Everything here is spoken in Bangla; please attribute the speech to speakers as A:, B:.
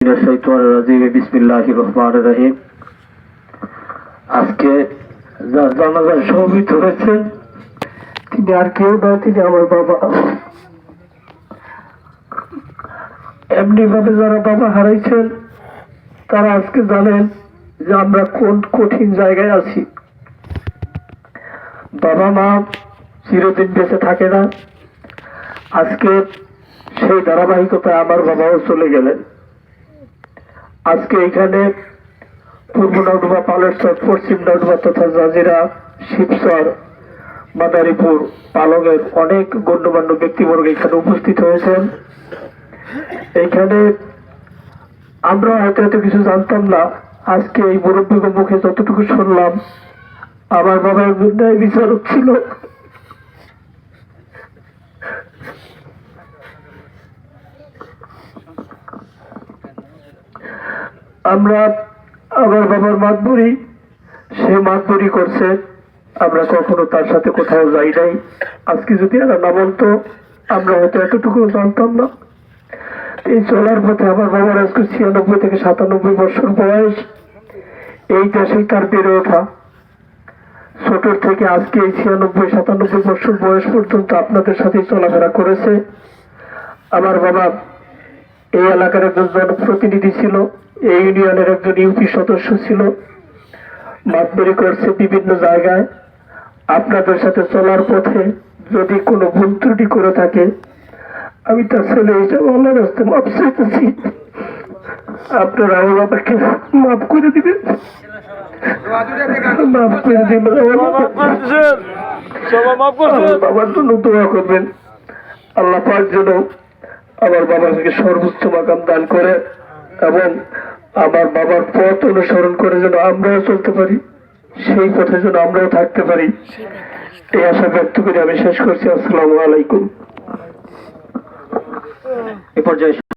A: মিনাশ শাইতানির রাজিম। বিসমিল্লাহির রহমানির রহিম। আজকে যার জানাজায় শহীদ হয়েছেন তিনি আর কেউ নয়, তিনি আমার বাবা। এমনি ভাবে যারা বাবা হারাইছেন তারা আজকে জানেন যে আমরা কোন কঠিন জায়গায় আছি। বাবা মা চিরদিন বেঁচে থাকে না। আজকে সেই ধারাবাহিকতায় আমার বাবাও চলে গেলেন। আজকে এখানে পূর্ব নওডুবা, পালেরচর, পশ্চিম নওডুবা তথা জাজিরা, শিবচর, মাদারীপুর, পালংয়ের অনেক গণ্যমান্য ব্যক্তিবর্গ এখানে উপস্থিত হয়েছেন। এইখানে আমরা হয়তো এত কিছু জানতাম না। আজকে এই মুরব্বীর মুখে যতটুকু শুনলাম, আমার বাবা একজন ন্যায় বিচারক ছিল। আমরা আমার বাবার মাতবরি, সে মাতবরি করছে, আমরা কখনো তার সাথে কোথাও যাই নাই। আজকে যদি এরা না বলতো আমরা হয়তো এতটুকু জানতাম না। এই চলার পথে আমার বাবার আজকে 96 থেকে 97 বছর বয়স। এই দেশেই তার বেড়ে ওঠা। ছোট থেকে আজকে এই 96-97 বছর বয়স পর্যন্ত আপনাদের সাথে চলাফেরা করেছে। আমার বাবা এই এলাকার একজন জনপ্রতিনিধি ছিল, এই ইউনিয়নের একজন ইউপি সদস্য ছিল, মাতবরি করছে বিভিন্ন জায়গায়। আপনাদের সাথে চলার পথে যদি কোনো ভুল ত্রুটি করে থাকে আমি তার ছেলে হিসাবে আল্লাহর কাছে মাপ চাইতেছি। আপনারা আমার বাবাকে মাফ করে দিবেন, মাফ করে দিবেন, বাবার জন্য দোয়া করবেন। আল্লাহ পাক যেন আমার বাবাকে সর্বোচ্চ মাকাম দান করে এবং আমার বাবার পথ অনুসরণ করে যেন আমরাও চলতে পারি, সেই পথে যেন আমরাও থাকতে পারি, এই আশা ব্যক্ত করে আমি শেষ করছি। আসসালামু আলাইকুম। এ পর্যায়ে